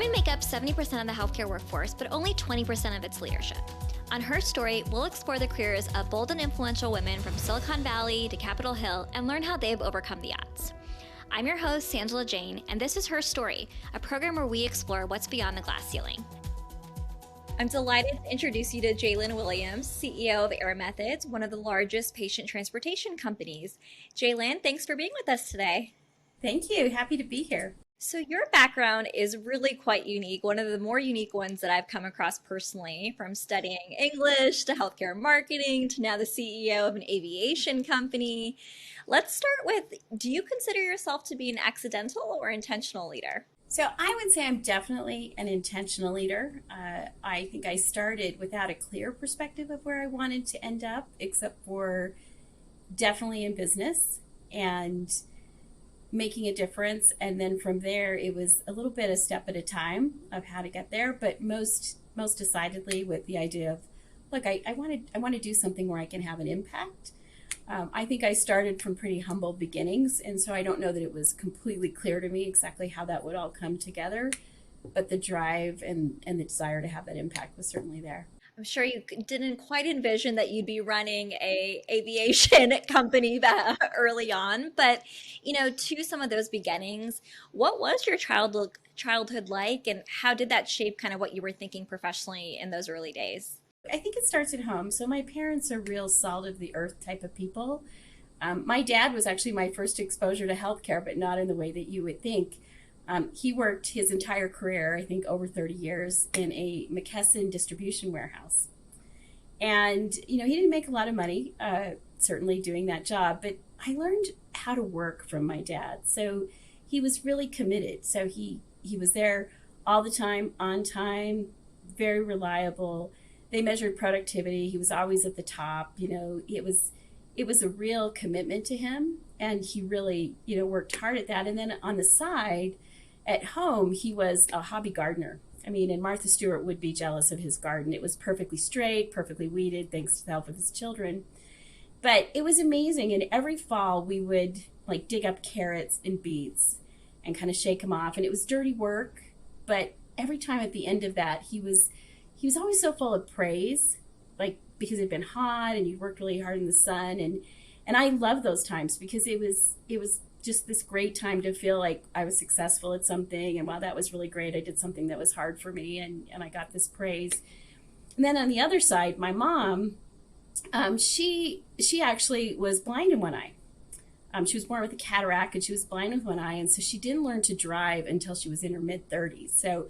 Women make up 70% of the healthcare workforce, but only 20% of its leadership. On Her Story, we'll explore the careers of bold and influential women from Silicon Valley to Capitol Hill and learn how they've overcome the odds. I'm your host, Sangela Jane, and this is Her Story, a program where we explore what's beyond the glass ceiling. I'm delighted to introduce you to Jaylin Williams, CEO of Air Methods, one of the largest patient transportation companies. Jaylin, thanks for being with us today. Thank you. Happy to be here. So your background is really quite unique, one of the more unique ones that I've come across personally, from studying English to healthcare marketing to now the CEO of an aviation company. Let's start with, do you consider yourself to be an accidental or intentional leader? So I would say I'm definitely an intentional leader. I think I started without a clear perspective of where I wanted to end up, except for definitely in business and making a difference. And then from there, it was a little bit a step at a time of how to get there, but most decidedly with the idea of, look, I want to do something where I can have an impact. I think I started from pretty humble beginnings, and so I don't know that it was completely clear to me exactly how that would all come together, but the drive and the desire to have that impact was certainly there. I'm sure you didn't quite envision that you'd be running a aviation company that early on, but to some of those beginnings, what was your childhood like, and how did that shape kind of what you were thinking professionally in those early days? I think it starts at home. So my parents are real salt of the earth type of people. My dad was actually my first exposure to healthcare, but not in the way that you would think. He worked his entire career, I think over 30 years, in a McKesson distribution warehouse. And, he didn't make a lot of money, certainly doing that job, but I learned how to work from my dad. So he was really committed. So he was there all the time, on time, very reliable. They measured productivity. He was always at the top. It was a real commitment to him, and he really, worked hard at that. And then on the side, at home, he was a hobby gardener. And Martha Stewart would be jealous of his garden. It was perfectly straight, perfectly weeded, thanks to the help of his children. But it was amazing. And every fall, we would dig up carrots and beets and kind of shake them off. And it was dirty work, but every time at the end of that, he was always so full of praise, because it'd been hot and you worked really hard in the sun. And I love those times because it was just this great time to feel like I was successful at something. And while that was really great, I did something that was hard for me, and I got this praise. And then on the other side, my mom, she actually was blind in one eye. She was born with a cataract, and she was blind with one eye. And so she didn't learn to drive until she was in her mid-30s. So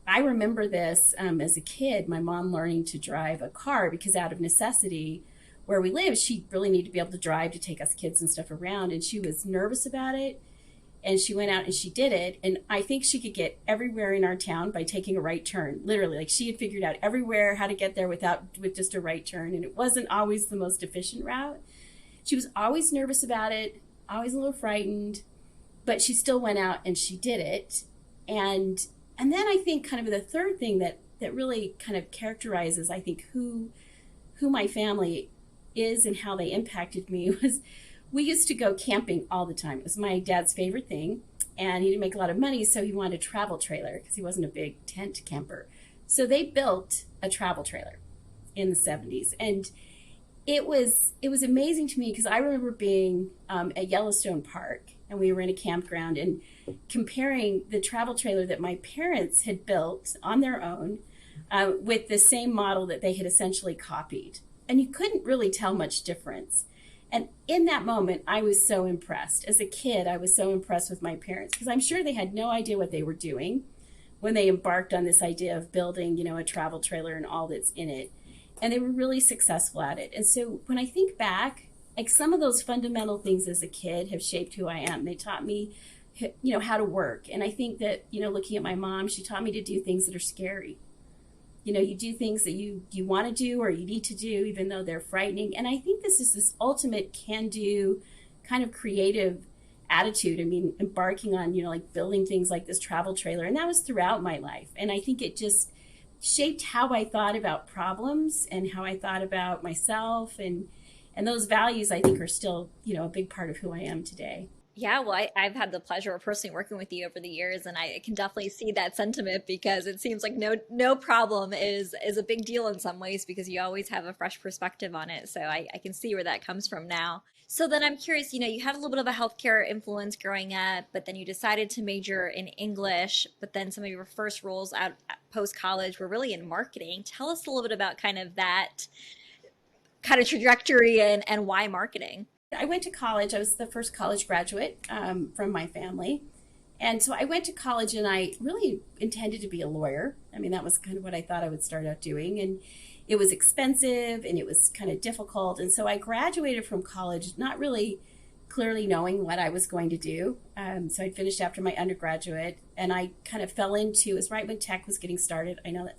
I remember this as a kid, my mom learning to drive a car, because out of necessity, where we live, she really needed to be able to drive to take us kids and stuff around. And she was nervous about it. And she went out and she did it. And I think she could get everywhere in our town by taking a right turn. Literally, she had figured out everywhere how to get there with just a right turn. And it wasn't always the most efficient route. She was always nervous about it, always a little frightened, but she still went out and she did it. And then I think kind of the third thing that really kind of characterizes, I think, who my family is and how they impacted me was we used to go camping all the time. It was my dad's favorite thing, and he didn't make a lot of money, so he wanted a travel trailer because he wasn't a big tent camper. So they built a travel trailer in the 70s, and it was amazing to me because I remember being at Yellowstone Park, and we were in a campground and comparing the travel trailer that my parents had built on their own with the same model that they had essentially copied. And you couldn't really tell much difference. And in that moment, I was so impressed. As a kid, I was so impressed with my parents because I'm sure they had no idea what they were doing when they embarked on this idea of building, a travel trailer and all that's in it. And they were really successful at it. And so when I think back, some of those fundamental things as a kid have shaped who I am. They taught me, how to work. And I think that, looking at my mom, she taught me to do things that are scary. You do things that you want to do or you need to do, even though they're frightening. And I think this is this ultimate can-do kind of creative attitude. Embarking on, building things like this travel trailer. And that was throughout my life. And I think it just shaped how I thought about problems and how I thought about myself. And those values, I think, are still, a big part of who I am today. Yeah, well, I've had the pleasure of personally working with you over the years, and I can definitely see that sentiment because it seems like no problem is a big deal in some ways because you always have a fresh perspective on it. So I can see where that comes from now. So then I'm curious, you had a little bit of a healthcare influence growing up, but then you decided to major in English, but then some of your first roles out post college were really in marketing. Tell us a little bit about kind of that kind of trajectory and why marketing. I went to college. I was the first college graduate from my family. And so I went to college and I really intended to be a lawyer. I mean, that was kind of what I thought I would start out doing. And it was expensive and it was kind of difficult. And so I graduated from college not really clearly knowing what I was going to do. So I finished after my undergraduate and I kind of fell into, it was right when tech was getting started. I know that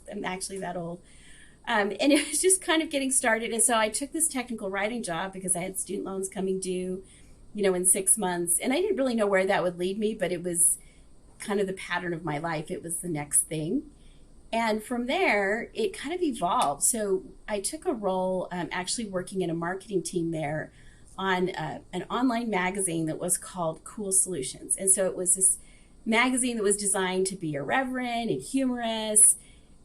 I'm actually that old. And it was just kind of getting started. And so I took this technical writing job because I had student loans coming due, in 6 months. And I didn't really know where that would lead me, but it was kind of the pattern of my life. It was the next thing. And from there, it kind of evolved. So I took a role actually working in a marketing team there on an online magazine that was called Cool Solutions. And so it was this magazine that was designed to be irreverent and humorous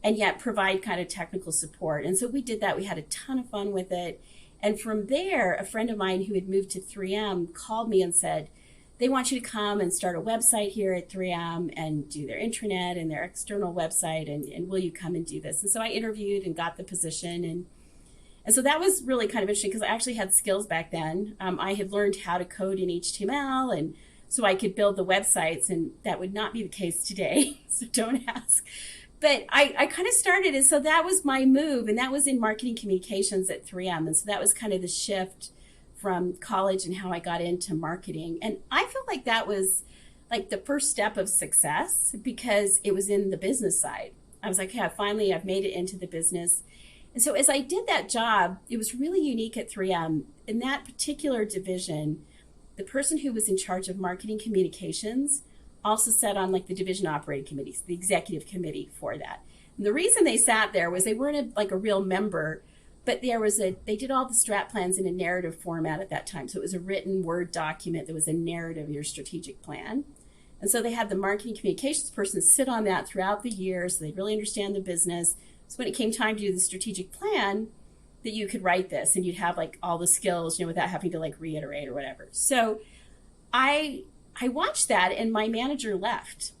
and yet provide kind of technical support. And so we did that. We had a ton of fun with it. And from there, a friend of mine who had moved to 3M called me and said, they want you to come and start a website here at 3M and do their intranet and their external website. And will you come and do this? And so I interviewed and got the position. And so that was really kind of interesting because I actually had skills back then. I had learned how to code in HTML and so I could build the websites, and that would not be the case today. So don't ask. But I kind of started, and so that was my move, and that was in marketing communications at 3M. And so that was kind of the shift from college and how I got into marketing. And I felt like that was like the first step of success because it was in the business side. I was like, yeah, finally I've made it into the business. And so as I did that job, it was really unique at 3M. In that particular division, the person who was in charge of marketing communications also sat on like the division operating committees, the executive committee for that. And the reason they sat there was they weren't like a real member, but they did all the strat plans in a narrative format at that time. So it was a written Word document that was a narrative of your strategic plan. And so they had the marketing communications person sit on that throughout the year so they really understand the business. So when it came time to do the strategic plan, that you could write this and you'd have like all the skills, without having to like reiterate or whatever. So I watched that and my manager left.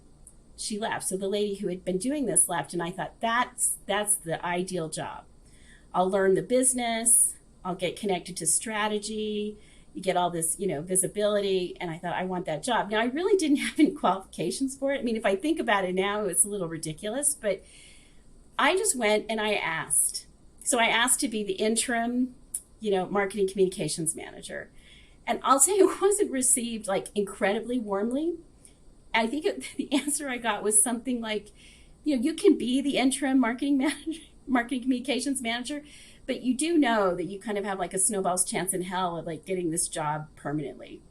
She left. So the lady who had been doing this left. And I thought, that's the ideal job. I'll learn the business. I'll get connected to strategy. You get all this, visibility. And I thought, I want that job. Now, I really didn't have any qualifications for it. I mean, if I think about it now, it's a little ridiculous. But I just went and I asked. So I asked to be the interim, marketing communications manager. And I'll say it wasn't received like incredibly warmly. I think the answer I got was something like, you can be the interim marketing communications manager, but you do know that you kind of have like a snowball's chance in hell of like getting this job permanently.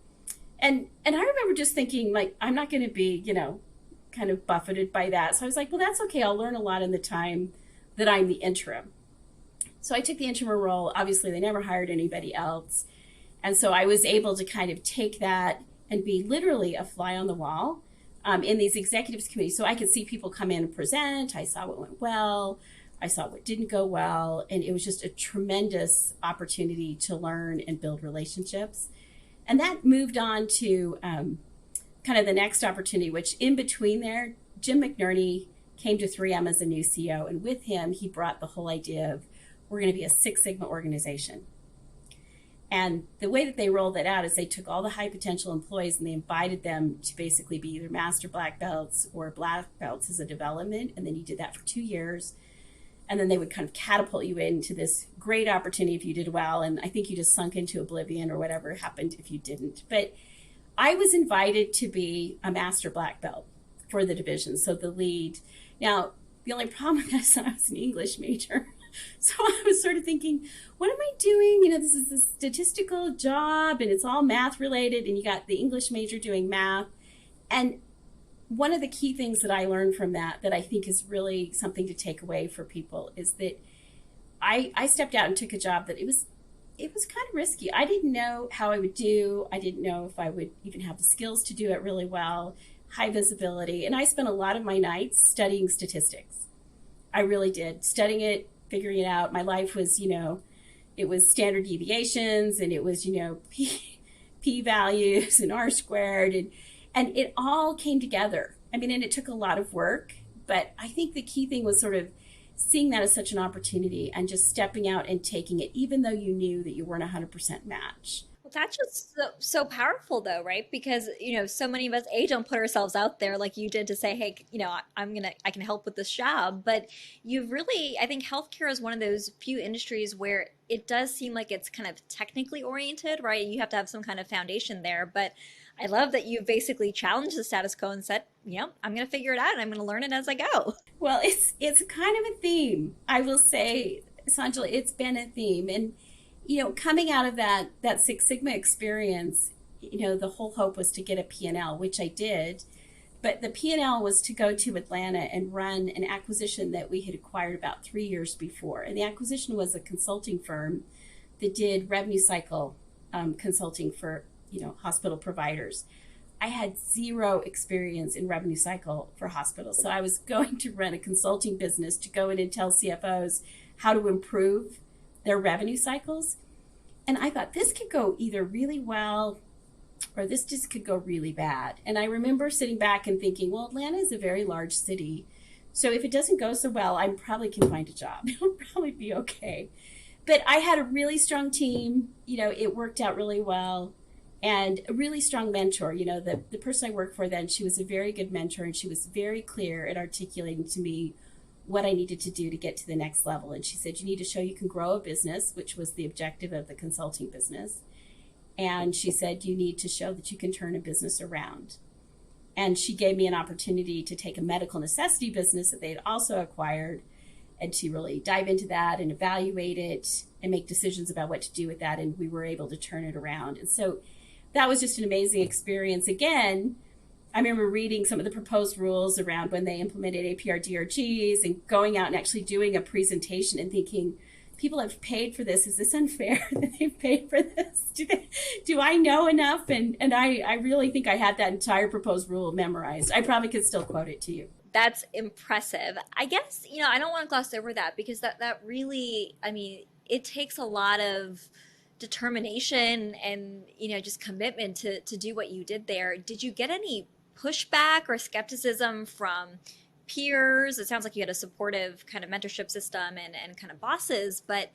And I remember just thinking like, I'm not going to be, kind of buffeted by that. So I was like, well, that's okay. I'll learn a lot in the time that I'm the interim. So I took the interim role. Obviously, they never hired anybody else. And so I was able to kind of take that and be literally a fly on the wall in these executives committees. So I could see people come in and present. I saw what went well. I saw what didn't go well. And it was just a tremendous opportunity to learn and build relationships. And that moved on to kind of the next opportunity, which in between there, Jim McNerney came to 3M as a new CEO. And with him, he brought the whole idea of we're going to be a Six Sigma organization. And the way that they rolled that out is they took all the high potential employees and they invited them to basically be either master black belts or black belts as a development. And then you did that for 2 years. And then they would kind of catapult you into this great opportunity if you did well. And I think you just sunk into oblivion or whatever happened if you didn't. But I was invited to be a master black belt for the division, so the lead. Now, the only problem with that is I was an English major. So I was sort of thinking, what am I doing? This is a statistical job and it's all math related and you got the English major doing math. And one of the key things that I learned from that I think is really something to take away for people is that I stepped out and took a job that it it was kind of risky. I didn't know how I would do. I didn't know if I would even have the skills to do it really well, high visibility. And I spent a lot of my nights studying statistics. I really did. Studying it, figuring it out. My life was, it was standard deviations, and it was, p values and r squared, and it all came together. I mean, and it took a lot of work, but I think the key thing was sort of seeing that as such an opportunity and just stepping out and taking it, even though you knew that you weren't 100% match. Well, that's just so powerful, though, right? Because, so many of us, don't put ourselves out there like you did to say, hey, I can help with this job. But you've really, I think healthcare is one of those few industries where it does seem like it's kind of technically oriented, right? You have to have some kind of foundation there. But I love that you basically challenged the status quo and said, I'm going to figure it out and I'm going to learn it as I go. Well, it's kind of a theme. I will say, Sanjala, it's been a theme. And, coming out of that Six Sigma experience, the whole hope was to get a P&L, which I did. But the P&L was to go to Atlanta and run an acquisition that we had acquired about 3 years before. And the acquisition was a consulting firm that did revenue cycle consulting for hospital providers. I had zero experience in revenue cycle for hospitals. So I was going to run a consulting business to go in and tell CFOs how to improve their revenue cycles. And I thought this could go either really well or this just could go really bad. And I remember sitting back and thinking, well, Atlanta is a very large city. So if it doesn't go so well, I probably can find a job. It'll probably be okay. But I had a really strong team. It worked out really well. And a really strong mentor. The person I worked for then, she was a very good mentor, and she was very clear at articulating to me what I needed to do to get to the next level. And she said, you need to show you can grow a business, which was the objective of the consulting business. And she said, you need to show that you can turn a business around. And she gave me an opportunity to take a medical necessity business that they had also acquired and to really dive into that and evaluate it and make decisions about what to do with that. And we were able to turn it around. And so that was just an amazing experience. Again, I remember reading some of the proposed rules around when they implemented APR DRGs and going out and actually doing a presentation and thinking, people have paid for this. Is this unfair that they've paid for this? Do I know enough? And I really think I had that entire proposed rule memorized. I probably could still quote it to you. That's impressive. I guess, I don't want to gloss over that because that really, it takes a lot of determination and just commitment to do what you did there. Did you get any pushback or skepticism from peers? It sounds like you had a supportive kind of mentorship system and kind of bosses, but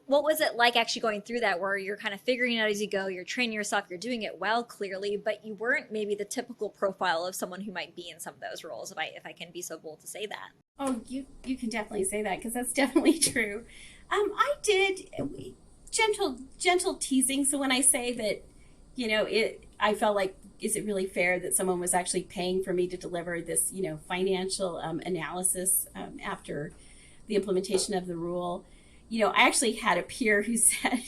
what was it like actually going through that, where you're kind of figuring it out as you go, you're training yourself, you're doing it well, clearly, but you weren't maybe the typical profile of someone who might be in some of those roles, if I can be so bold to say that? Oh, you can definitely say that, because that's definitely true. I did gentle teasing. So when I say that, I felt like, is it really fair that someone was actually paying for me to deliver this, financial analysis after the implementation of the rule? I actually had a peer who said,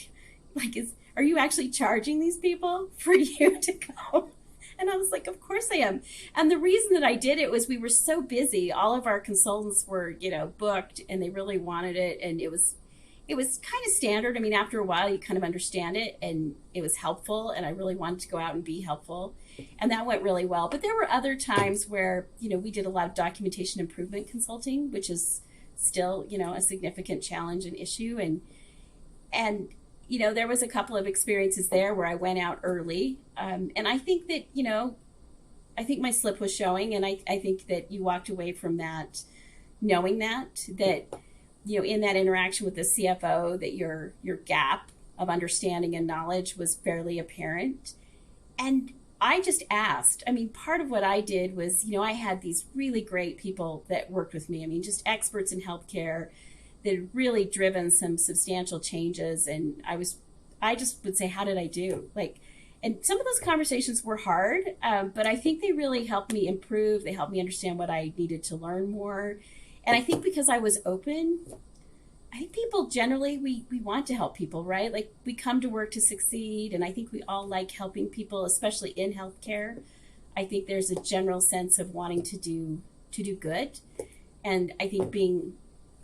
are you actually charging these people for you to go? And I was like, of course I am. And the reason that I did it was we were so busy. All of our consultants were, booked, and they really wanted it. And it was kind of standard. After a while, you kind of understand it, and it was helpful, and I really wanted to go out and be helpful. And that went really well. But there were other times where, we did a lot of documentation improvement consulting, which is still, a significant challenge and issue. And there was a couple of experiences there where I went out early. And I think that, I think my slip was showing, and I think that you walked away from that knowing that in that interaction with the CFO, that your gap of understanding and knowledge was fairly apparent. And I just asked. Part of what I did was, I had these really great people that worked with me. Just experts in healthcare that had really driven some substantial changes. And I just would say, how did I do? And some of those conversations were hard, but I think they really helped me improve. They helped me understand what I needed to learn more. And I think because I was open, I think people generally, we want to help people, right? We come to work to succeed, and I think we all like helping people, especially in healthcare. I think there's a general sense of wanting to do good. And I think being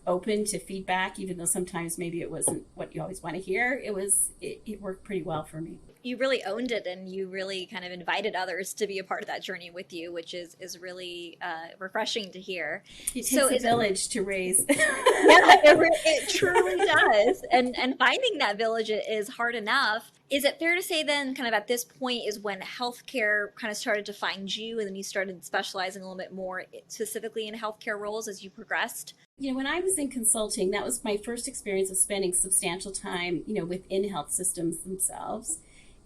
open to feedback, even though sometimes maybe it wasn't what you always want to hear. It worked pretty well for me. You really owned it, and you really kind of invited others to be a part of that journey with you, which is really refreshing to hear. It takes a village to raise. Yeah, it truly does. And finding that village is hard enough. Is it fair to say then, kind of at this point, is when healthcare kind of started to find you, and then you started specializing a little bit more specifically in healthcare roles as you progressed? When I was in consulting, that was my first experience of spending substantial time, within health systems themselves,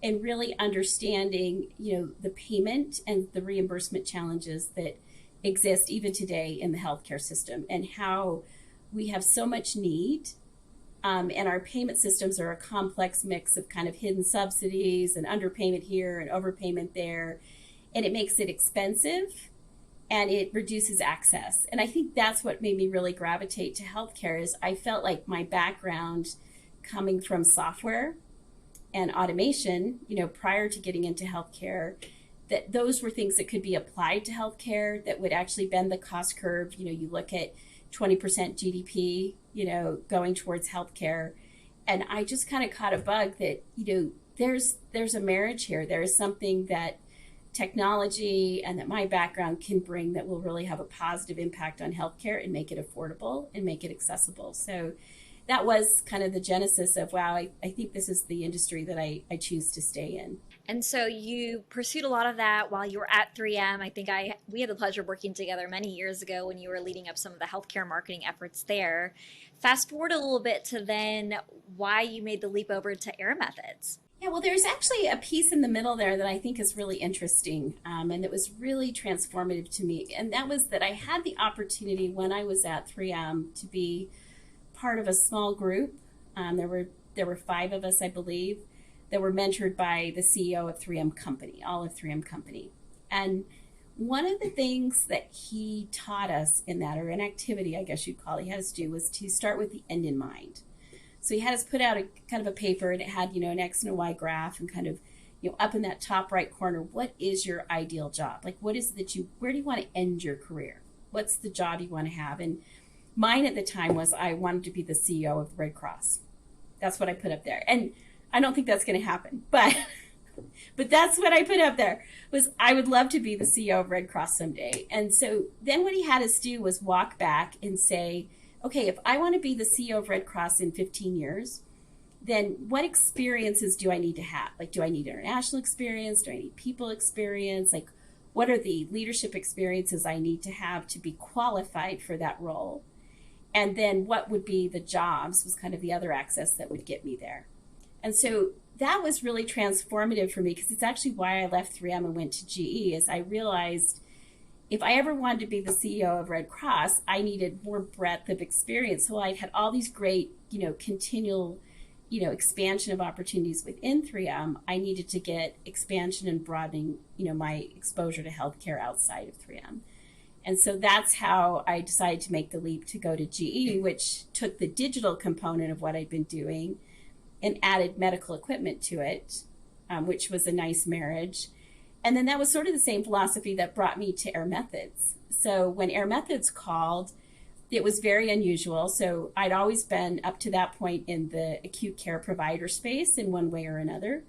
and really understanding, the payment and the reimbursement challenges that exist even today in the healthcare system, and how we have so much need. And our payment systems are a complex mix of kind of hidden subsidies and underpayment here and overpayment there. And it makes it expensive, and it reduces access. And I think that's what made me really gravitate to healthcare. Is I felt like my background coming from software and automation, prior to getting into healthcare, that those were things that could be applied to healthcare that would actually bend the cost curve. You look at 20% GDP, going towards healthcare. And I just kind of caught a bug that, there's a marriage here. There is something that technology and that my background can bring that will really have a positive impact on healthcare and make it affordable and make it accessible. So that was kind of the genesis of, wow, I think this is the industry that I choose to stay in. And so you pursued a lot of that while you were at 3M. I think we had the pleasure of working together many years ago when you were leading up some of the healthcare marketing efforts there. Fast forward a little bit to then why you made the leap over to Air Methods. Yeah, well, there's actually a piece in the middle there that I think is really interesting, and it was really transformative to me. And that was that I had the opportunity when I was at 3M to be part of a small group. There were 5 of us, I believe, that were mentored by the CEO of 3M Company, all of 3M Company. And one of the things that he taught us in that, or an activity, I guess you'd call it, he had us do, was to start with the end in mind. So he had us put out a kind of a paper, and it had, an X and a Y graph, and kind of, up in that top right corner, what is your ideal job? Like, what is it where do you want to end your career? What's the job you want to have? And mine at the time was I wanted to be the CEO of the Red Cross. That's what I put up there. And I don't think that's going to happen, but that's what I put up there, was I would love to be the CEO of Red Cross someday. And so then what he had us do was walk back and say, okay, if I want to be the CEO of Red Cross in 15 years, then what experiences do I need to have? Like, do I need international experience? Do I need people experience? Like, what are the leadership experiences I need to have to be qualified for that role? And then what would be the jobs was kind of the other axis that would get me there. And so that was really transformative for me, because it's actually why I left 3M and went to GE, is I realized if I ever wanted to be the CEO of Red Cross, I needed more breadth of experience. So I had all these great, continual, expansion of opportunities within 3M. I needed to get expansion and broadening, my exposure to healthcare outside of 3M. And so that's how I decided to make the leap to go to GE, which took the digital component of what I'd been doing and added medical equipment to it, which was a nice marriage. And then that was sort of the same philosophy that brought me to Air Methods. So when Air Methods called, it was very unusual. So I'd always been up to that point in the acute care provider space in one way or another.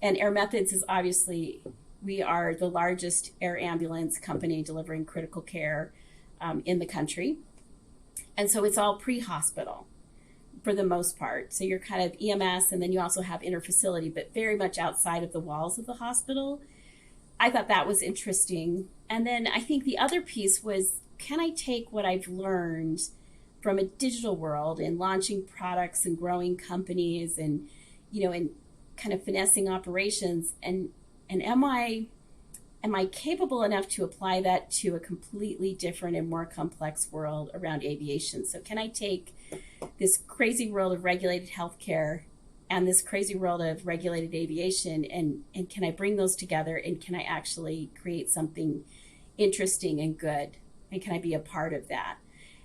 And Air Methods is obviously, we are the largest air ambulance company delivering critical care in the country. And so it's all pre-hospital for the most part. So you're kind of EMS, and then you also have interfacility, but very much outside of the walls of the hospital. I thought that was interesting. And then I think the other piece was, can I take what I've learned from a digital world in launching products and growing companies and, and kind of finessing operations, and am I capable enough to apply that to a completely different and more complex world around aviation? So can I take this crazy world of regulated healthcare and this crazy world of regulated aviation, and can I bring those together, and can I actually create something interesting and good, and can I be a part of that?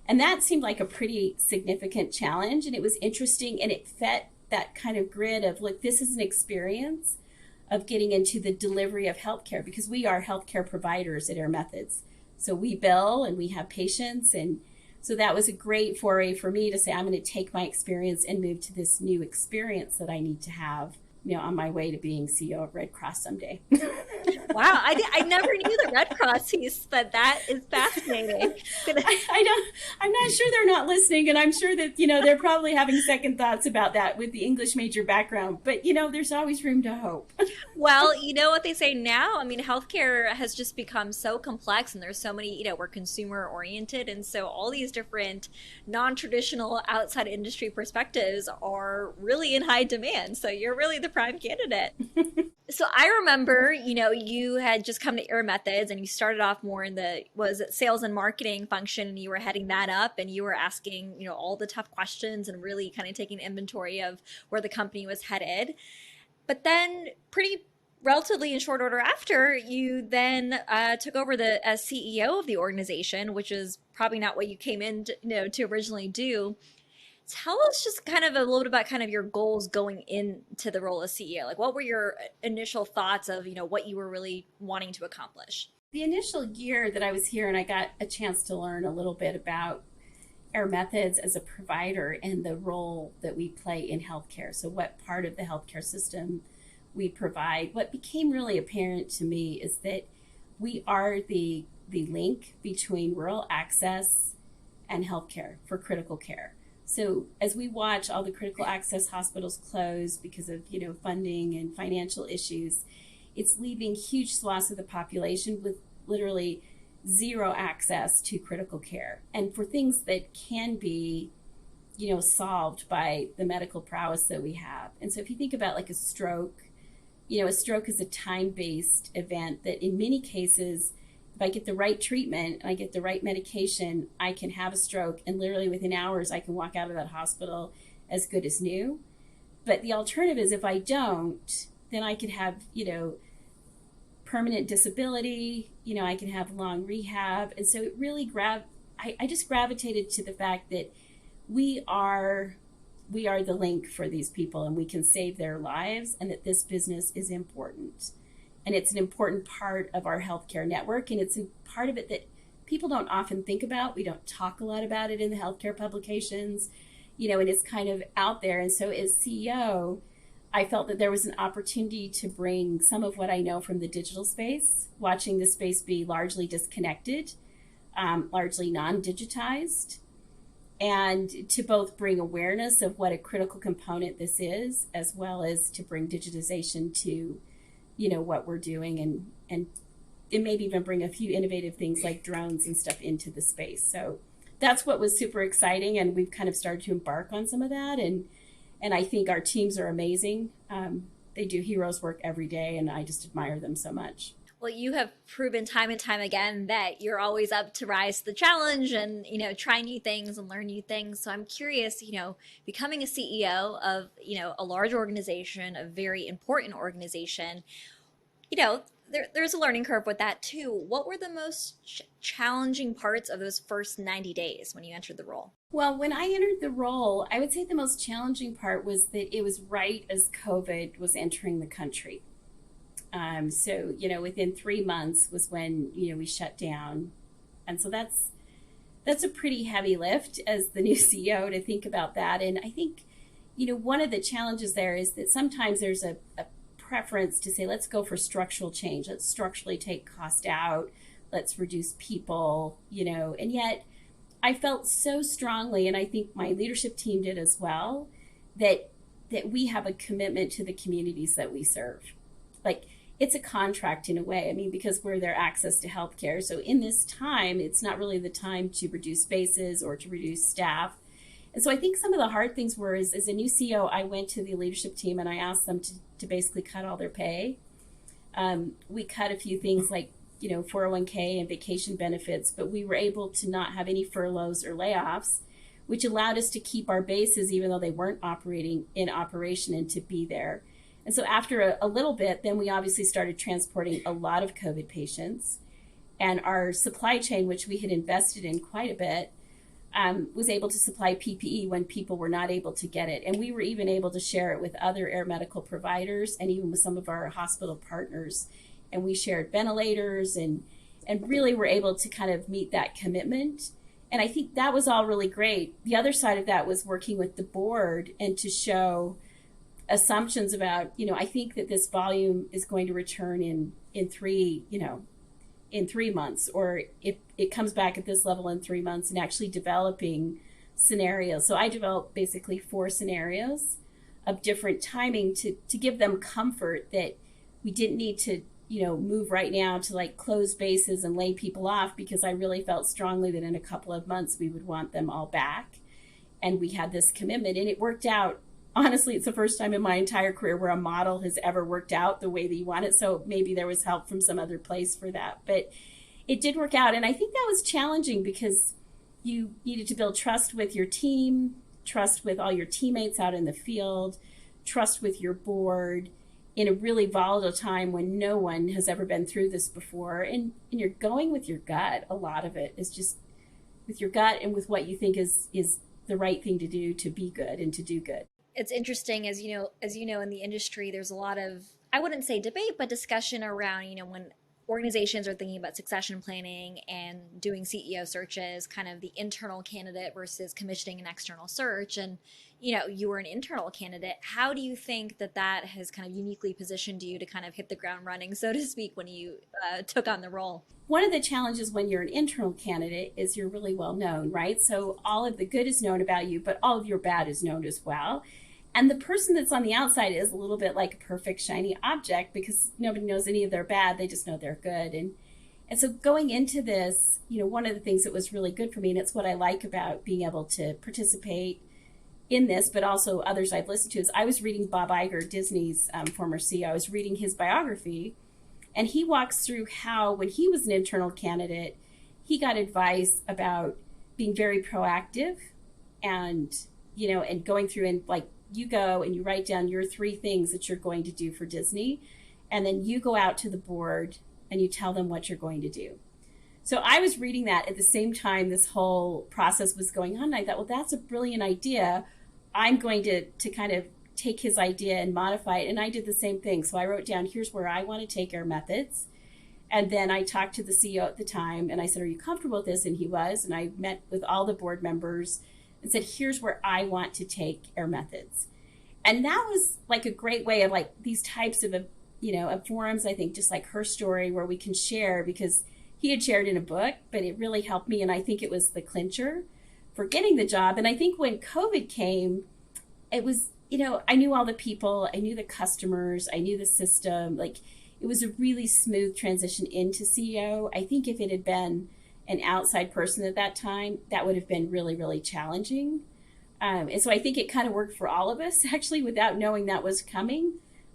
And that seemed like a pretty significant challenge, and it was interesting, and it fit that kind of grid of, look, this is an experience of getting into the delivery of healthcare, because we are healthcare providers at Air Methods. So we bill and we have patients, and So that was a great foray for me to say, I'm going to take my experience and move to this new experience that I need to have, on my way to being CEO of Red Cross someday. Wow, I never knew the Red Cross piece, but that is fascinating. I'm not sure they're not listening, and I'm sure that, they're probably having second thoughts about that with the English major background, but, there's always room to hope. Well, you know what they say now? I mean, healthcare has just become so complex, and there's so many, we're consumer oriented, and so all these different non-traditional outside industry perspectives are really in high demand. So you're really the prime candidate. So I remember, you had just come to Air Methods and you started off more in the, sales and marketing function, and you were heading that up and you were asking, all the tough questions and really kind of taking inventory of where the company was headed. But then relatively in short order after, you then took over as CEO of the organization, which is probably not what you came in to originally do. Tell us just kind of a little bit about kind of your goals going into the role of CEO. Like, what were your initial thoughts of, what you were really wanting to accomplish? The initial year that I was here and I got a chance to learn a little bit about Air Methods as a provider and the role that we play in healthcare. So what part of the healthcare system we provide. What became really apparent to me is that we are the link between rural access and healthcare for critical care. So as we watch all the critical access hospitals close because of, funding and financial issues, it's leaving huge swaths of the population with literally zero access to critical care. And for things that can be, solved by the medical prowess that we have. And so if you think about like a stroke is a time-based event that in many cases, if I get the right treatment and I get the right medication, I can have a stroke and literally within hours I can walk out of that hospital as good as new. But the alternative is if I don't, then I could have, permanent disability, I can have long rehab. And so it really I just gravitated to the fact that we are the link for these people and we can save their lives, and that this business is important. And it's an important part of our healthcare network, and it's a part of it that people don't often think about. We don't talk a lot about it in the healthcare publications, and it's kind of out there. And so as CEO, I felt that there was an opportunity to bring some of what I know from the digital space, watching the space be largely disconnected, largely non-digitized, and to both bring awareness of what a critical component this is, as well as to bring digitization to, what we're doing, and maybe even bring a few innovative things like drones and stuff into the space. So that's what was super exciting, and we've kind of started to embark on some of that, and I think our teams are amazing. They do heroes work every day, and I just admire them so much. Well, you have proven time and time again that you're always up to rise to the challenge and, try new things and learn new things. So I'm curious, becoming a CEO of, a large organization, a very important organization, there's a learning curve with that too. What were the most challenging parts of those first 90 days when you entered the role? Well, when I entered the role, I would say the most challenging part was that it was right as COVID was entering the country. So, within 3 months was when, we shut down. And so that's a pretty heavy lift as the new CEO to think about that. And I think, one of the challenges there is that sometimes there's a preference to say, let's go for structural change. Let's structurally take cost out. Let's reduce people, and yet I felt so strongly, and I think my leadership team did as well, that we have a commitment to the communities that we serve. Like, it's a contract in a way. I mean, because we're their access to healthcare. So in this time, it's not really the time to reduce spaces or to reduce staff. And so I think some of the hard things were, as a new CEO, I went to the leadership team and I asked them to basically cut all their pay. We cut a few things like, 401k and vacation benefits, but we were able to not have any furloughs or layoffs, which allowed us to keep our bases, even though they weren't in operation, and to be there. And so after a little bit, then we obviously started transporting a lot of COVID patients. And our supply chain, which we had invested in quite a bit, was able to supply PPE when people were not able to get it. And we were even able to share it with other air medical providers and even with some of our hospital partners. And we shared ventilators and really were able to kind of meet that commitment. And I think that was all really great. The other side of that was working with the board and to show assumptions about, I think that this volume is going to return in 3 months, or if it comes back at this level in 3 months, and actually developing scenarios. So I developed basically 4 scenarios of different timing to give them comfort that we didn't need to, move right now to like close bases and lay people off, because I really felt strongly that in a couple of months we would want them all back. And we had this commitment, and it worked out. Honestly, it's the first time in my entire career where a model has ever worked out the way that you want it. So maybe there was help from some other place for that, but it did work out. And I think that was challenging because you needed to build trust with your team, trust with all your teammates out in the field, trust with your board in a really volatile time when no one has ever been through this before. And you're going with your gut. A lot of it is just with your gut and with what you think is the right thing to do to be good and to do good. It's interesting, as you know, in the industry, there's a lot of, I wouldn't say debate, but discussion around, when organizations are thinking about succession planning and doing CEO searches, kind of the internal candidate versus commissioning an external search. And, you were an internal candidate. How do you think that has kind of uniquely positioned you to kind of hit the ground running, so to speak, when you took on the role? One of the challenges when you're an internal candidate is you're really well known, right? So all of the good is known about you, but all of your bad is known as well. And the person that's on the outside is a little bit like a perfect shiny object because nobody knows any of their bad. They just know they're good. And so going into this, one of the things that was really good for me, and it's what I like about being able to participate in this, but also others I've listened to, is I was reading Bob Iger, Disney's former CEO. I was reading his biography, and he walks through how when he was an internal candidate, he got advice about being very proactive and, and going through and like, you go and you write down your 3 things that you're going to do for Disney. And then you go out to the board and you tell them what you're going to do. So I was reading that at the same time this whole process was going on. And I thought, well, that's a brilliant idea. I'm going to kind of take his idea and modify it. And I did the same thing. So I wrote down, here's where I want to take Air Methods. And then I talked to the CEO at the time and I said, are you comfortable with this? And he was. And I met with all the board members and said, here's where I want to take Air Methods. And that was like a great way of like these types of, of forums, I think, just like her story where we can share, because he had shared in a book, but it really helped me. And I think it was the clincher for getting the job. And I think when COVID came, it was, I knew all the people, I knew the customers, I knew the system. Like it was a really smooth transition into CEO. I think if it had been an outside person at that time, that would have been really, really challenging. And so I think it kind of worked for all of us, actually, without knowing that was coming.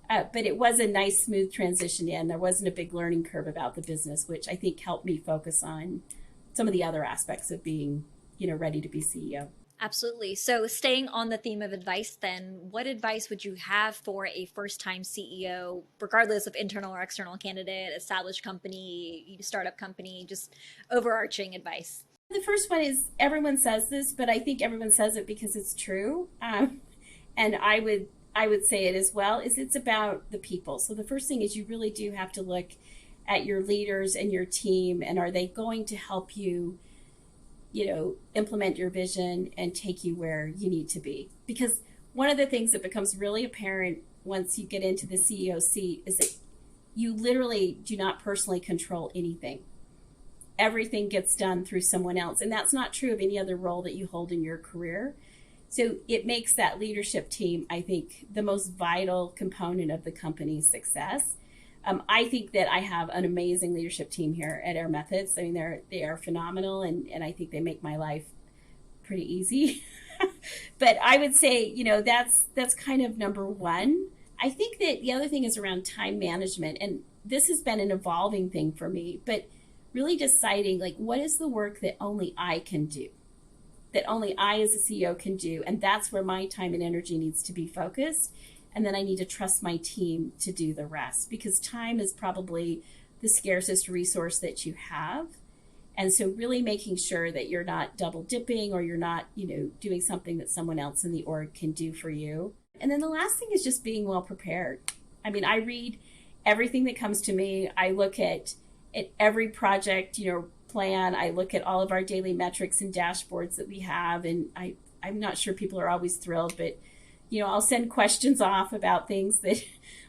But it was a nice, smooth transition in. There wasn't a big learning curve about the business, which I think helped me focus on some of the other aspects of being, ready to be CEO. Absolutely. So staying on the theme of advice, then, what advice would you have for a first-time CEO, regardless of internal or external candidate, established company, startup company, just overarching advice? The first one is, everyone says this, but I think everyone says it because it's true. And I would say it as well, is it's about the people. So the first thing is you really do have to look at your leaders and your team, and are they going to help you, implement your vision and take you where you need to be? Because one of the things that becomes really apparent once you get into the CEO seat is that you literally do not personally control anything. Everything gets done through someone else. And that's not true of any other role that you hold in your career. So it makes that leadership team, I think, the most vital component of the company's success. I think that I have an amazing leadership team here at Air Methods. I mean, they are phenomenal, and I think they make my life pretty easy. But I would say, that's kind of number one. I think that the other thing is around time management. And this has been an evolving thing for me, but really deciding like, what is the work that only I can do, that only I as a CEO can do. And that's where my time and energy needs to be focused. And then I need to trust my team to do the rest, because time is probably the scarcest resource that you have. And so really making sure that you're not double dipping, or you're not, doing something that someone else in the org can do for you. And then the last thing is just being well prepared. I mean, I read everything that comes to me. I look at every project, plan. I look at all of our daily metrics and dashboards that we have, and I'm not sure people are always thrilled, but I'll send questions off about things that,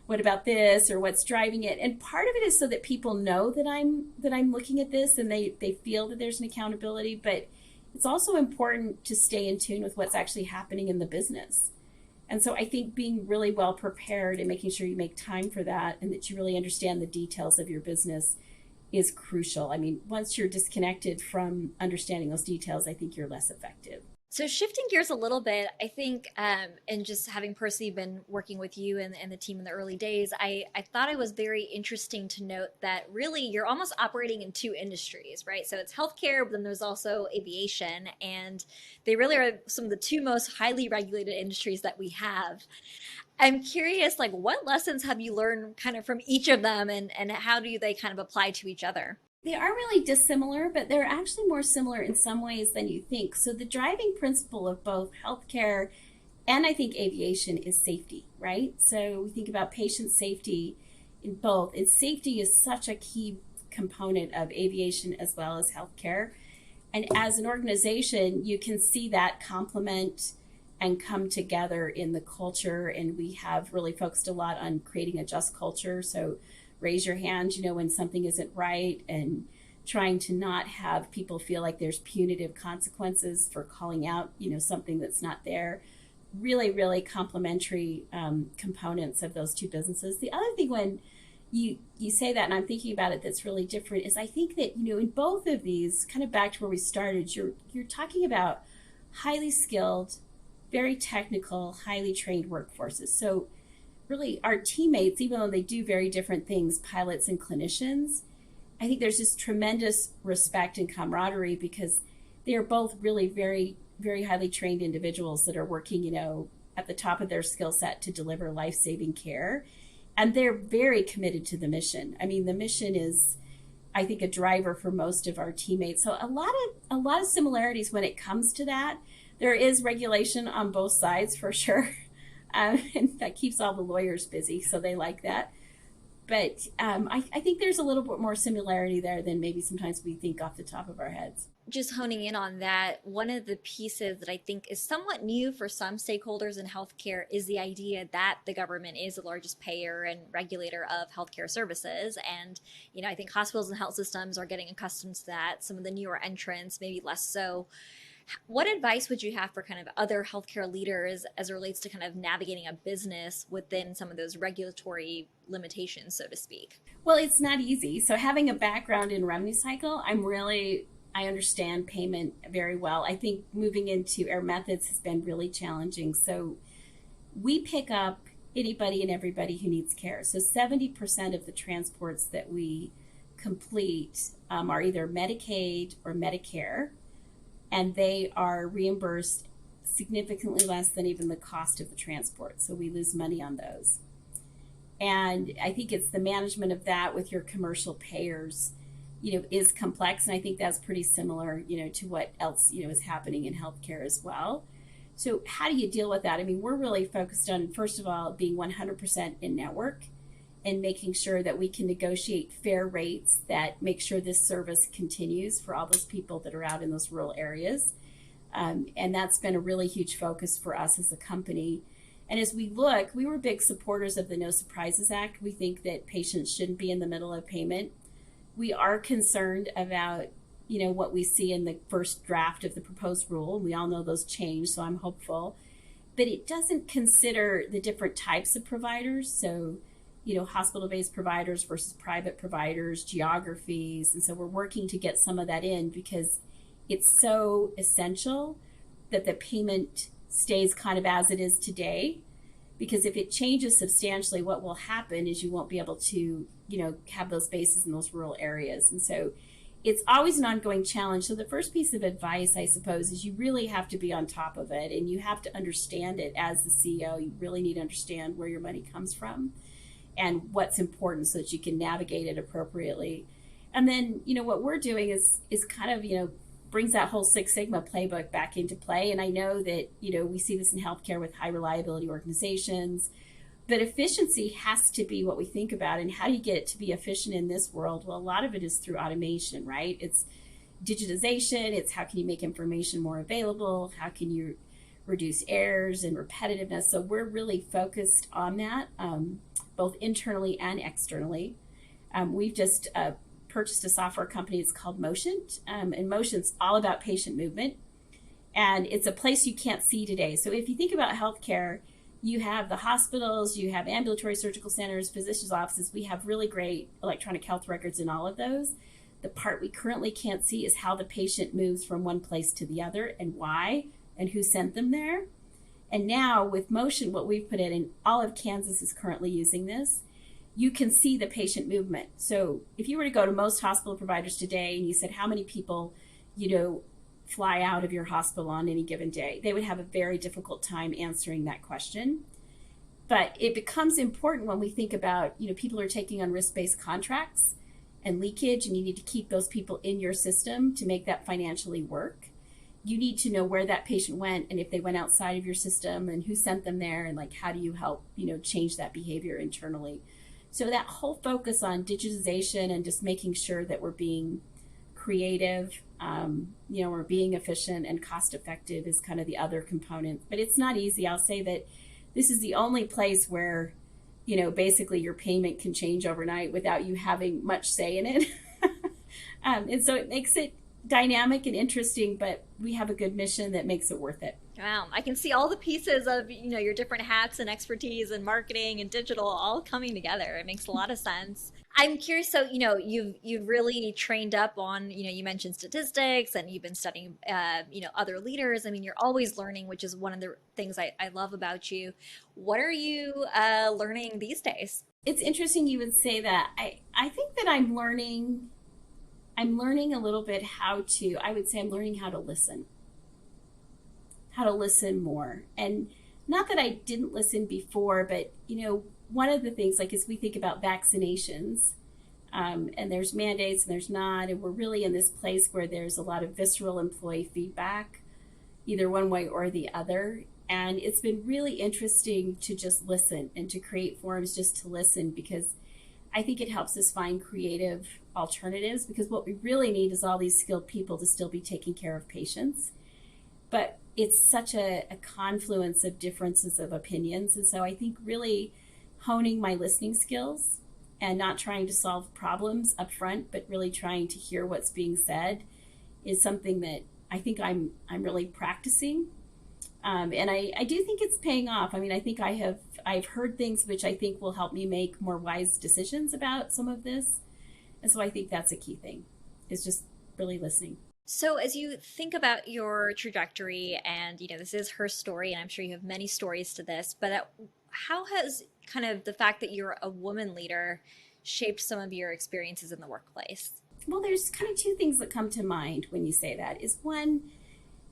what about this or what's driving it? And part of it is so that people know that I'm looking at this and they feel that there's an accountability, but it's also important to stay in tune with what's actually happening in the business. And so I think being really well prepared and making sure you make time for that and that you really understand the details of your business is crucial. I mean, once you're disconnected from understanding those details, I think you're less effective. So shifting gears a little bit, I think, and just having personally been working with you and the team in the early days, I thought it was very interesting to note that really you're almost operating in two industries, right? So it's healthcare, but then there's also aviation, and they really are some of the two most highly regulated industries that we have. I'm curious, like, what lessons have you learned kind of from each of them, and how do they kind of apply to each other? They are really dissimilar, but they're actually more similar in some ways than you think. So the driving principle of both healthcare and I think aviation is safety, right? So we think about patient safety in both. And safety is such a key component of aviation as well as healthcare. And as an organization, you can see that complement and come together in the culture. And we have really focused a lot on creating a just culture. So raise your hand, when something isn't right, and trying to not have people feel like there's punitive consequences for calling out, something that's not there. Really, really complementary components of those two businesses. The other thing when you say that, and I'm thinking about it, that's really different, is I think that, in both of these, kind of back to where we started, you're talking about highly skilled, very technical, highly trained workforces. So really our teammates, even though they do very different things, pilots and clinicians, I think there's this tremendous respect and camaraderie because they are both really very, very highly trained individuals that are working, at the top of their skill set to deliver life-saving care. And they're very committed to the mission. I mean, the mission is, I think, a driver for most of our teammates. So a lot of similarities when it comes to that. There is regulation on both sides for sure. And that keeps all the lawyers busy, so they like that. But I think there's a little bit more similarity there than maybe sometimes we think off the top of our heads. Just honing in on that, one of the pieces that I think is somewhat new for some stakeholders in healthcare is the idea that the government is the largest payer and regulator of healthcare services. And, I think hospitals and health systems are getting accustomed to that. Some of the newer entrants, maybe less so. What advice would you have for kind of other healthcare leaders as it relates to kind of navigating a business within some of those regulatory limitations, so to speak? Well, it's not easy. So having a background in revenue cycle, I understand payment very well. I think moving into Air Methods has been really challenging. So we pick up anybody and everybody who needs care. So 70% of the transports that we complete are either Medicaid or Medicare, and they are reimbursed significantly less than even the cost of the transport. So we lose money on those. And I think it's the management of that with your commercial payers, is complex. And I think that's pretty similar, to what else, is happening in healthcare as well. So how do you deal with that? I mean, we're really focused on, first of all, being 100% in network and making sure that we can negotiate fair rates that make sure this service continues for all those people that are out in those rural areas. And that's been a really huge focus for us as a company. And as we look, we were big supporters of the No Surprises Act. We think that patients shouldn't be in the middle of payment. We are concerned about, what we see in the first draft of the proposed rule. We all know those change, so I'm hopeful. But it doesn't consider the different types of providers. So hospital-based providers versus private providers, geographies. And so we're working to get some of that in because it's so essential that the payment stays kind of as it is today. Because if it changes substantially, what will happen is you won't be able to, have those bases in those rural areas. And so it's always an ongoing challenge. So the first piece of advice, I suppose, is you really have to be on top of it and you have to understand it as the CEO. You really need to understand where your money comes from and what's important so that you can navigate it appropriately. And then, what we're doing is kind of, brings that whole Six Sigma playbook back into play. And I know that, we see this in healthcare with high reliability organizations, but efficiency has to be what we think about. And how do you get it to be efficient in this world? Well, a lot of it is through automation, right? It's digitization, it's how can you make information more available, how can you reduce errors and repetitiveness. So we're really focused on that, both internally and externally. We've just purchased a software company. It's called Motion, and Motion's all about patient movement, and it's a place you can't see today. So if you think about healthcare, you have the hospitals, you have ambulatory surgical centers, physicians' offices. We have really great electronic health records in all of those. The part we currently can't see is how the patient moves from one place to the other and why and who sent them there. And now with Motion, what we've put in, and all of Kansas is currently using this, you can see the patient movement. So if you were to go to most hospital providers today and you said how many people, fly out of your hospital on any given day, they would have a very difficult time answering that question. But it becomes important when we think about, people are taking on risk-based contracts and leakage, and you need to keep those people in your system to make that financially work. You need to know where that patient went and if they went outside of your system and who sent them there, and how do you help, change that behavior internally. So that whole focus on digitization and just making sure that we're being creative, we're being efficient and cost effective is kind of the other component. But it's not easy. I'll say that this is the only place where, basically your payment can change overnight without you having much say in it. And so it makes it dynamic and interesting, but we have a good mission that makes it worth it. Wow, I can see all the pieces of your different hats and expertise and marketing and digital all coming together. It makes a lot of sense. I'm curious. So you've really trained up on you mentioned statistics and you've been studying other leaders. I mean, you're always learning, which is one of the things I love about you. What are you learning these days? It's interesting you would say that. I think that I'm learning a little bit I'm learning how to listen more. And not that I didn't listen before, but, one of the things, as we think about vaccinations, and there's mandates and there's not, and we're really in this place where there's a lot of visceral employee feedback, either one way or the other. And it's been really interesting to just listen and to create forums just to listen, because I think it helps us find creative alternatives, because what we really need is all these skilled people to still be taking care of patients. But it's such a confluence of differences of opinions. And so I think really honing my listening skills and not trying to solve problems up front, but really trying to hear what's being said is something that I think I'm really practicing. And I do think it's paying off. I mean, I think I've heard things which I think will help me make more wise decisions about some of this. And so I think that's a key thing, is just really listening. So as you think about your trajectory, and this is her story, and I'm sure you have many stories to this, but how has kind of the fact that you're a woman leader shaped some of your experiences in the workplace? Well, there's kind of two things that come to mind when you say that. Is one,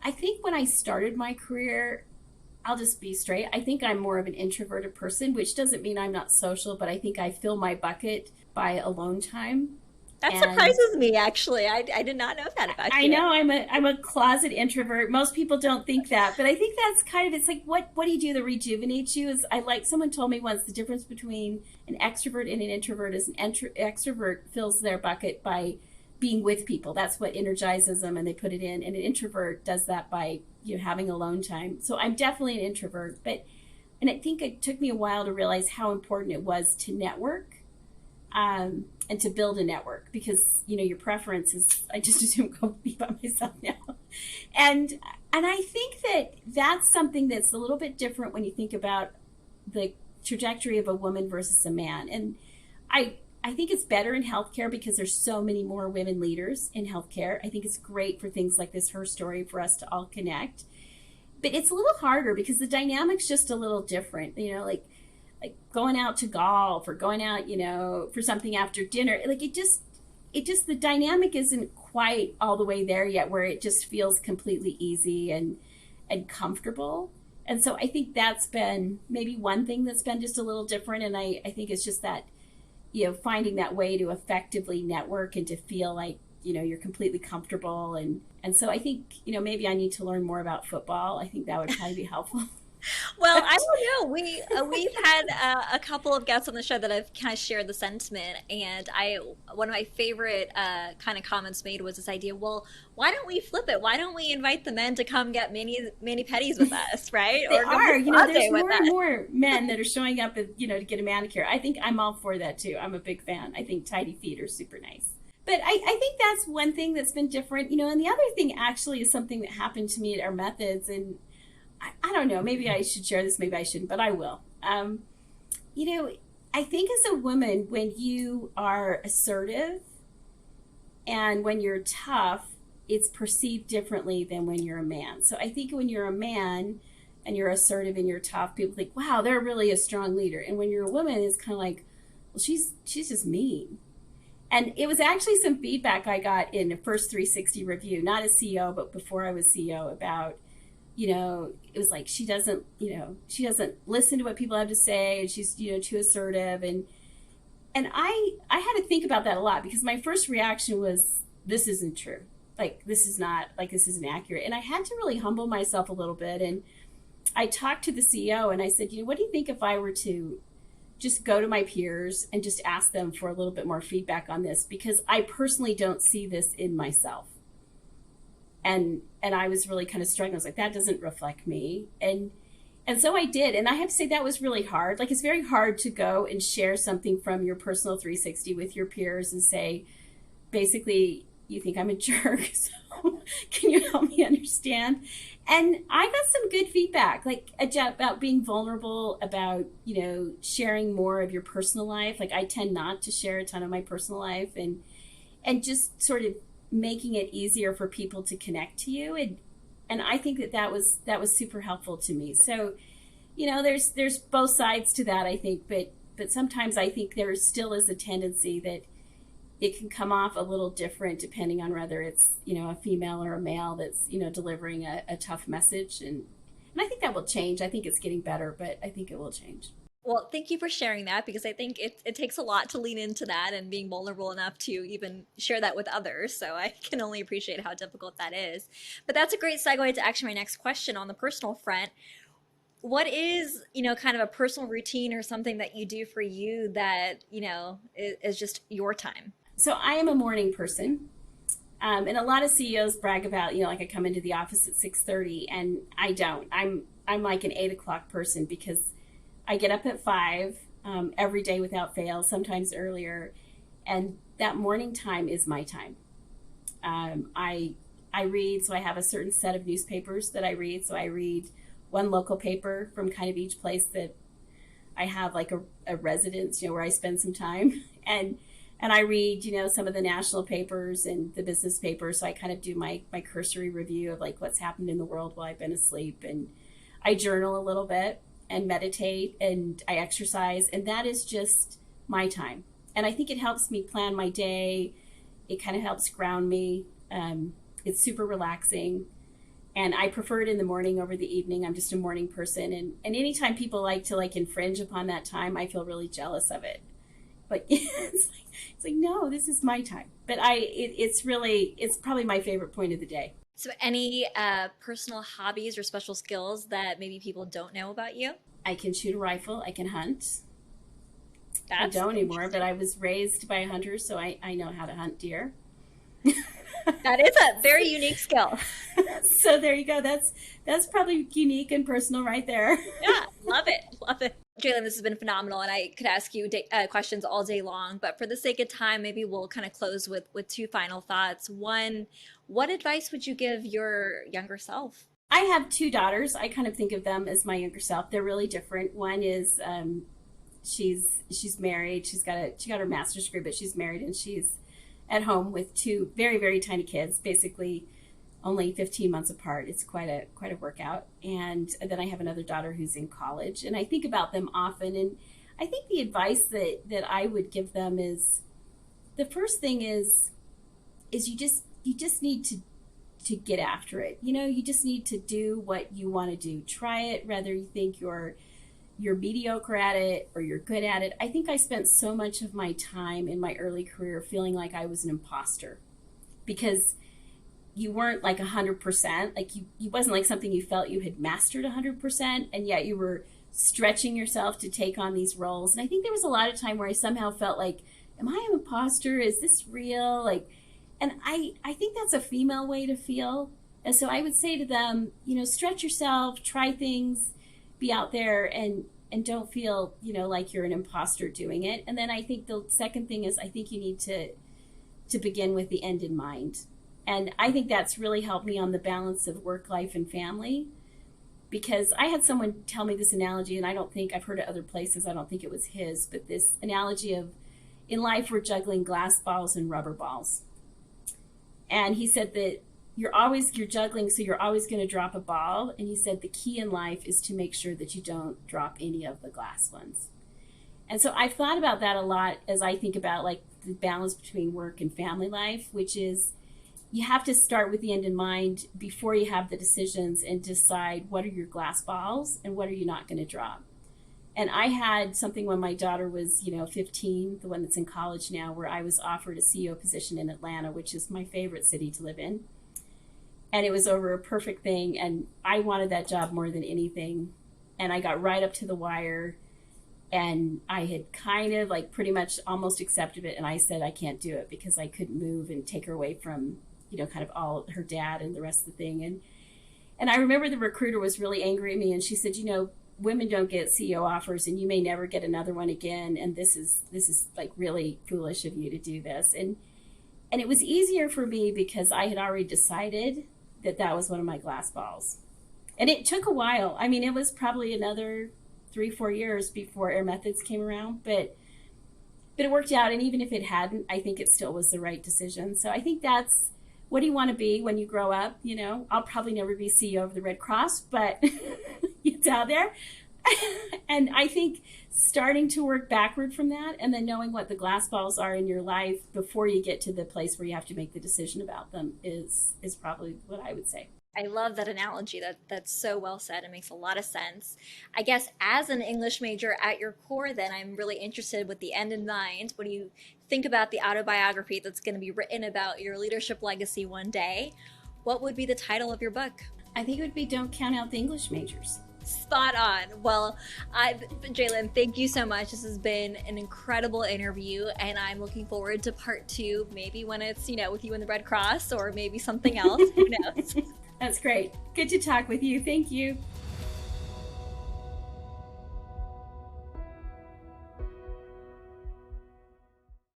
I think when I started my career, I'll just be straight, I think I'm more of an introverted person, which doesn't mean I'm not social, but I think I fill my bucket by alone time. That surprises me, actually. I did not know that about you. I know I'm a closet introvert. Most people don't think that, but I think that's kind of, it's like, what do you do that rejuvenates you? Is someone told me once, the difference between an extrovert and an introvert is an extrovert fills their bucket by being with people. That's what energizes them, and they put it in. And an introvert does that by having alone time. So I'm definitely an introvert, and I think it took me a while to realize how important it was to network. And to build a network, because your preference is, I just assume, go be by myself now, and I think that that's something that's a little bit different when you think about the trajectory of a woman versus a man. And I think it's better in healthcare because there's so many more women leaders in healthcare. I think it's great for things like this, her story, for us to all connect. But it's a little harder because the dynamic's just a little different. Like going out to golf or going out, for something after dinner. It just the dynamic isn't quite all the way there yet, where it just feels completely easy and comfortable. And so I think that's been maybe one thing that's been just a little different. And I think it's just that, finding that way to effectively network and to feel like, you're completely comfortable. And so I think, maybe I need to learn more about football. I think that would probably be helpful. Well, I don't know. We've had a couple of guests on the show that have kind of shared the sentiment, and I one of my favorite kind of comments made was this idea. Well, why don't we flip it? Why don't we invite the men to come get mani pedis with us, right? They Or go are, to you know, there's with more and us. more men that are showing up, to get a manicure. I think I'm all for that too. I'm a big fan. I think tidy feet are super nice. But I think that's one thing that's been different, and the other thing actually is something that happened to me at our methods. And I don't know, maybe I should share this, maybe I shouldn't, but I will. You know, I think as a woman, when you are assertive and when you're tough, it's perceived differently than when you're a man. So I think when you're a man and you're assertive and you're tough, people think, wow, they're really a strong leader. And when you're a woman, it's kind of like, well, she's just mean. And it was actually some feedback I got in the first 360 review, not as CEO, but before I was CEO, about, it was like she doesn't listen to what people have to say, and she's, too assertive. And I had to think about that a lot, because my first reaction was, this isn't true. Like, this isn't accurate. And I had to really humble myself a little bit. And I talked to the CEO and I said, what do you think if I were to just go to my peers and just ask them for a little bit more feedback on this? Because I personally don't see this in myself. And I was really kind of struggling. I was like, that doesn't reflect me. And so I did. And I have to say that was really hard. Like, it's very hard to go and share something from your personal 360 with your peers and say, basically, you think I'm a jerk. So can you help me understand? And I got some good feedback, like about being vulnerable, about, sharing more of your personal life. Like, I tend not to share a ton of my personal life, and just sort of making it easier for people to connect to you. And I think that was super helpful to me. So, there's both sides to that, I think, but sometimes I think there still is a tendency that it can come off a little different depending on whether it's, a female or a male that's, delivering a tough message. And I think that will change. I think it's getting better, but I think it will change. Well, thank you for sharing that, because I think it takes a lot to lean into that and being vulnerable enough to even share that with others. So I can only appreciate how difficult that is. But that's a great segue to actually my next question on the personal front. What is, kind of a personal routine or something that you do for you that, is just your time? So I am a morning person. And a lot of CEOs brag about, like, I come into the office at 6:30, and I don't. I'm like an 8 o'clock person, because I get up at 5 every day without fail, sometimes earlier, and that morning time is my time. I read, so I have a certain set of newspapers that I read. So I read one local paper from kind of each place that I have, like a residence, where I spend some time, and I read, some of the national papers and the business papers. So I kind of do my cursory review of, like, what's happened in the world while I've been asleep, and I journal a little bit and meditate, and I exercise, and that is just my time. And I think it helps me plan my day. It kind of helps ground me. It's super relaxing, and I prefer it in the morning over the evening. I'm just a morning person, and anytime people like to, like, infringe upon that time, I feel really jealous of it. Like, it's like, no, this is my time. But it's probably my favorite point of the day. So any personal hobbies or special skills that maybe people don't know about you? I can shoot a rifle. I can hunt. I That's don't anymore, but I was raised by a hunter, so I know how to hunt deer. that is a very unique skill. So there you go. That's probably unique and personal right there. Yeah, love it, love it. Jalen, this has been phenomenal, and I could ask you questions all day long, but for the sake of time, maybe we'll kind of close with two final thoughts. One, what advice would you give your younger self? I have two daughters. I kind of think of them as my younger self. They're really different. One is she's married. She got her master's degree, but she's married, and she's at home with two very, very tiny kids, basically only 15 months apart. It's quite a workout. And then I have another daughter who's in college, and I think about them often. And I think the advice that I would give them is, the first thing is you just need to get after it. You just need to do what you want to do. Try it, whether you think you're mediocre at it or you're good at it. I think I spent so much of my time in my early career feeling like I was an imposter, because you weren't like 100%, like you wasn't like something you felt you had mastered 100%, and yet you were stretching yourself to take on these roles. And I think there was a lot of time where I somehow felt like, am I an imposter? Is this real? Like, and I think that's a female way to feel. And so I would say to them, stretch yourself, try things, be out there, and don't feel, like you're an imposter doing it. And then I think the second thing is, I think you need to begin with the end in mind. And I think that's really helped me on the balance of work, life, and family. Because I had someone tell me this analogy, and I don't think I've heard it other places. I don't think it was his, but this analogy of, in life, we're juggling glass balls and rubber balls. And he said that you're juggling, so you're always going to drop a ball. And he said the key in life is to make sure that you don't drop any of the glass ones. And so I've thought about that a lot as I think about like the balance between work and family life, which is you have to start with the end in mind before you have the decisions and decide what are your glass balls and what are you not going to drop. And I had something when my daughter was, 15, the one that's in college now, where I was offered a CEO position in Atlanta, which is my favorite city to live in. And it was over a perfect thing. And I wanted that job more than anything. And I got right up to the wire. And I had kind of like pretty much almost accepted it. And I said I can't do it because I couldn't move and take her away from, kind of all her dad and the rest of the thing. And I remember the recruiter was really angry at me. And she said, women don't get CEO offers and you may never get another one again. And this is like really foolish of you to do this. And it was easier for me because I had already decided that was one of my glass balls. And it took a while. I mean, it was probably another 3-4 years before Air Methods came around, but it worked out. And even if it hadn't, I think it still was the right decision. So I think that's, what do you want to be when you grow up? I'll probably never be CEO of the Red Cross, but it's out there. And I think starting to work backward from that and then knowing what the glass balls are in your life before you get to the place where you have to make the decision about them is probably what I would say. I love that analogy. That's so well said. It makes a lot of sense. I guess as an English major at your core, then I'm really interested with the end in mind. What do you think about the autobiography that's going to be written about your leadership legacy one day? What would be the title of your book? I think it would be Don't Count Out the English Majors. Spot on. Well, Jaylin, thank you so much. This has been an incredible interview, and I'm looking forward to part 2, maybe when it's, with you in the Red Cross or maybe something else. Who knows? That's great. Good to talk with you. Thank you.